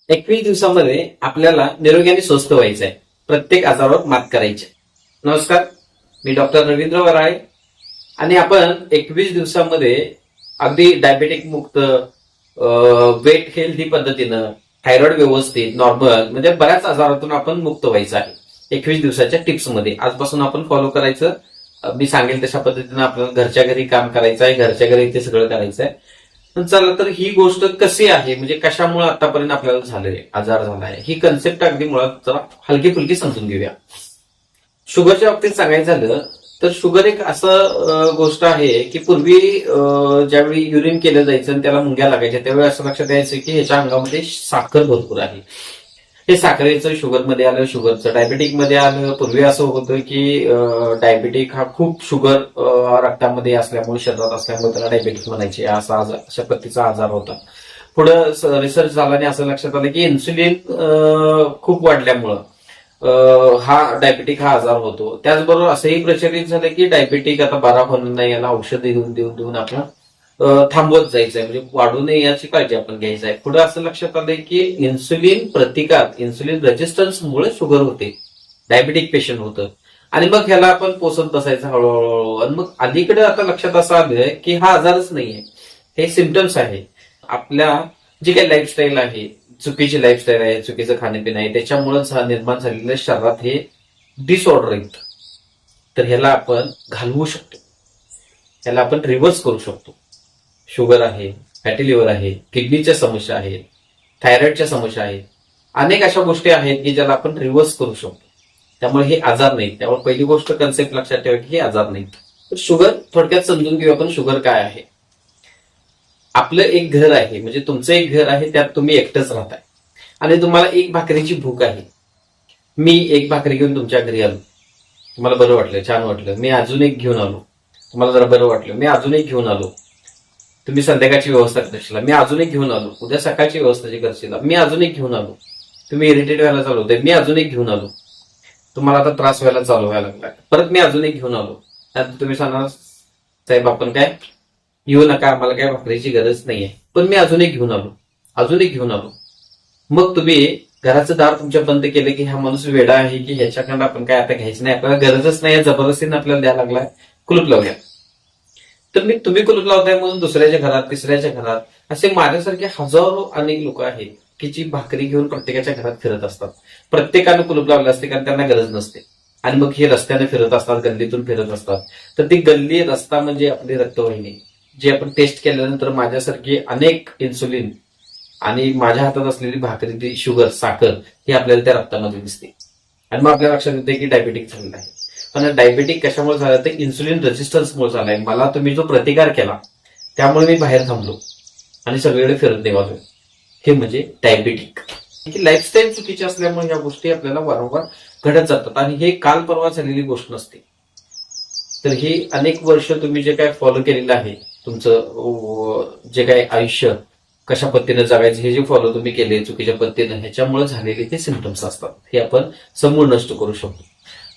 21 दिवसामध्ये आपल्याला निरोगी आणि स्वस्थ व्हायचं आहे. प्रत्येक आजारावर मात करायची. नमस्कार, मी डॉक्टर रवींद्र वराळे आणि आपण 21 दिवसामध्ये अगदी डायबेटिक मुक्त, वेट हेल्दी पद्धतीनं, थायरॉइड व्यवस्थित, नॉर्मल म्हणजे बऱ्याच आजारातून आपण मुक्त व्हायचं आहे. 21 दिवसाच्या टिप्समध्ये आजपासून आपण फॉलो करायचं. मी सांगेल तशा पद्धतीनं आपल्याला घरच्या घरी काम करायचं आहे, घरच्या घरी ते सगळं करायचं आहे. चला तर ही गोष्ट कशी आहे, म्हणजे कशामुळे आतापर्यंत आपल्याला झालंय, आजार झालाय, ही कन्सेप्ट अगदी मुळात जरा हलकी फुलकी समजून घेऊया. शुगरच्या बाबतीत सांगायचं झालं तर शुगर एक असं गोष्ट आहे की पूर्वी ज्यावेळी युरिन केलं जायचं आणि त्याला मुंग्या लागायच्या त्यावेळी असं लक्षात यायचं की ह्याच्या अंगामध्ये साखर भरपूर आहे. हे साखरेचं शुगरमध्ये आलं, शुगरचं डायबेटिक मध्ये आलं. पूर्वी असं होतं की डायबेटिक हा खूप शुगर रक्तामध्ये असल्यामुळे, शरीरात असल्यामुळे त्याला डायबेटिक म्हणायचे. अशा पद्धतीचा आजार होता. पुढं रिसर्च झाला आणि असं लक्षात आलं की इन्सुलिन खूप वाढल्यामुळं हा डायबेटिक हा आजार होतो. त्याचबरोबर असंही प्रचलित झालं की डायबेटिक आता बरा होणार नाही, याला औषध देऊन देऊन देऊन आपण थांबवत जायचंय, म्हणजे वाढू नये याची काळजी आपण घ्यायची आहे. पुढे असं लक्षात आलंय की इन्सुलिन प्रतिकार, इन्सुलिन रेजिस्टन्समुळे शुगर होते, डायबेटिक पेशंट होतं. आणि मग ह्याला आपण पोसत बसायचं हळूहळू. आणि मग अलीकडे आता लक्षात असं आलंय की हा आजारच नाहीये, हे सिम्पटम्स आहे. आपल्या जी काही लाईफस्टाईल आहे, चुकीची लाईफस्टाईल आहे, चुकीचं खाणेपिणं आहे, त्याच्यामुळेच हा निर्माण झालेल्या शरीरात हे डिसऑर्डर आहेत. तर ह्याला आपण घालवू शकतो, ह्याला आपण रिव्हर्स करू शकतो. शुगर आहे, फॅटी लिव्हर आहे, किडनीच्या समस्या आहेत, थायरॉइडच्या समस्या आहेत, अनेक अशा गोष्टी आहेत की ज्याला आपण रिव्हर्स करू शकतो. त्यामुळे हे आजार नाहीत. त्यामुळे पहिली गोष्ट कन्सेप्ट लक्षात ठेवा की हे आजार नाहीत. तर शुगर थोडक्यात समजून घेऊ आपण. शुगर काय आहे? आपलं एक घर आहे, म्हणजे तुमचं एक घर आहे, त्यात तुम्ही एकटंच राहताय आणि तुम्हाला एक भाकरीची भूक आहे. मी एक भाकरी घेऊन तुमच्या घरी आलो, तुम्हाला बरं वाटलं, छान वाटलं, मी अजून एक घेऊन आलो, तुम्हाला जरा बरं वाटलं, मी अजून एक घेऊन आलो. तुम्ही संध्याकाळची व्यवस्था करशील, मी अजून एक घेऊन आलो. उद्या सकाळची व्यवस्था जी करशील, मी अजून एक घेऊन आलो. तुम्ही इरिटेट व्हायला चालू होते, मी अजून एक घेऊन आलो. तुम्हाला आता त्रास व्हायला चालू व्हायला लागला, परत मी अजून एक घेऊन आलो. त्यात तुम्ही सांगणार, साहेब आपण काय येऊ नका, आम्हाला काय भाकरीची गरज नाहीये, पण मी अजून एक घेऊन आलो, अजून एक घेऊन आलो. मग तुम्ही घराचं दार तुमच्या बंद केलं की हा माणूस वेडा आहे की ह्याच्याकडे आपण काय आता घ्यायचं नाही, आपल्याला गरजच नाही, जबरदस्तीने आपल्याला द्यायला लागलाय, कुलूप लावूया. तर मी तुम्ही कुलूप लावताय म्हणून दुसऱ्याच्या घरात, तिसऱ्याच्या घरात असे माझ्यासारखे हजारो अनेक लोक आहेत की जी भाकरी घेऊन प्रत्येकाच्या घरात फिरत असतात. प्रत्येकानं कुलूप लावले असते कारण त्यांना गरज नसते. आणि मग हे रस्त्याने फिरत असतात, गल्लीतून फिरत असतात. तर ती गल्ली, रस्ता म्हणजे आपली रक्तवाहिनी, जी आपण टेस्ट केल्यानंतर माझ्यासारखी अनेक इन्सुलिन आणि माझ्या हातात असलेली भाकरी, ती शुगर, साखर, ही आपल्याला त्या रक्तामध्ये दिसते. आणि मग आपल्या लक्षात येते की डायबेटिक झालेलं आहे. पण डायबेटिक कशामुळे झालं? तर इन्सुलिन रेजिस्टन्समुळे झालाय. मला तुम्ही जो प्रतिकार केला त्यामुळे मी बाहेर थांबलो आणि सगळीकडे फिरत निघालो. हे म्हणजे डायबेटिक. लाईफस्टाईल चुकीची असल्यामुळे ह्या गोष्टी आपल्याला वारंवार घडत जातात आणि हे काल परवा झालेली गोष्ट नसते. तर हे अनेक वर्ष तुम्ही जे काय फॉलो केलेलं आहे, तुमचं जे काय आयुष्य कशा पद्धतीने जगायचं हे जे फॉलो तुम्ही केले चुकीच्या पद्धतीने, ह्याच्यामुळे झालेले ते सिम्पटम्स असतात. हे आपण समूळ नष्ट करू शकतो.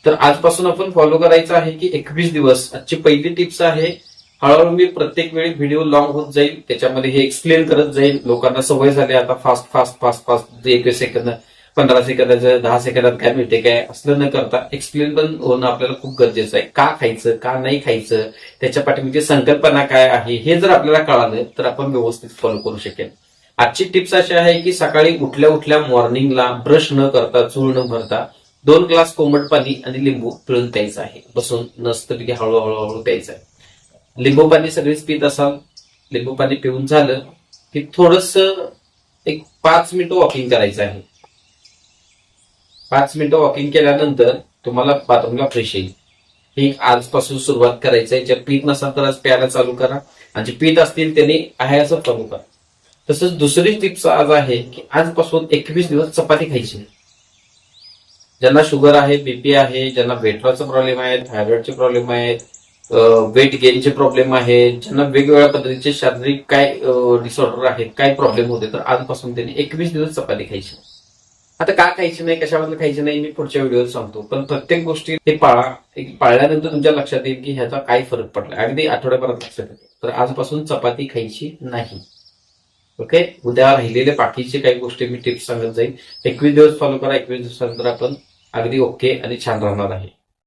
तर आजपासून आपण फॉलो करायचं आहे की 21 दिवस. आजची पहिली टिप्स आहे. हळूहळू मी प्रत्येक वेळी व्हिडिओ लॉंग होत जाईल, त्याच्यामध्ये हे एक्सप्लेन करत जाईल. लोकांना सवय झाली आता fast fast fast fast 21 second, 15 सेकंदाचं, 10 सेकंदात काय मिळते काय, असलं न करता एक्सप्लेन पण होणं आपल्याला खूप गरजेचं आहे. का खायचं, का नाही खायचं, त्याच्या पाठीमागची संकल्पना काय आहे, हे जर आपल्याला कळालं तर आपण व्यवस्थित फॉलो करू शकेल. आजची टिप्स अशी आहे की सकाळी उठल्या उठल्या मॉर्निंगला ब्रश न करता, चूळ न भरता 2 ग्लास कोमट पाणी आणि लिंबू पिळून प्यायचं आहे. बसून नसतं की हळूहळू प्यायचं आहे. लिंबू पाणी सगळीच पित असाल, लिंबू पाणी पिऊन झालं की थोडस एक 5 मिनिटं वॉकिंग करायचं आहे. 5 मिनिटं वॉकिंग केल्यानंतर तुम्हाला बाथरूमला फ्रेश येईल. ही आजपासून सुरुवात करायचं आहे. ज्या पीत नसाल तर आज प्यायला चालू करा, आणि जे पीत असतील त्यांनी आहे असं फॉलो करा. तसंच दुसरी टिप्स आज आहे की आजपासून 21 दिवस चपाती खायची. ज्यांना शुगर आहे, बीपी आहे, ज्यांना वेट लॉसचा प्रॉब्लेम आहे, थायरॉइडचे प्रॉब्लेम आहेत, वेट गेनचे प्रॉब्लेम आहेत, ज्यांना वेगवेगळ्या पद्धतीचे शारीरिक काय डिसऑर्डर आहेत, काय प्रॉब्लेम होते, तर आजपासून त्यांनी 21 दिवस चपाती खायची. आता का खायची नाही, कशाबद्दल खायची नाही, मी पुढच्या व्हिडिओत सांगतो. पण प्रत्येक गोष्टी ते पाळा. पाळल्यानंतर तुमच्या लक्षात येईल की ह्याचा काय फरक पडला. अगदी आठवड्याभरात लक्षात येईल. तर आजपासून चपाती खायची नाही. ओके. उद्या राहिलेल्या बाकीचे काही गोष्टी मी टिप्स सांगत जाईल. 21 दिवस फॉलो करा. 21 दिवसानंतर आपण अगदी ओके आणि छान राहणार आहे.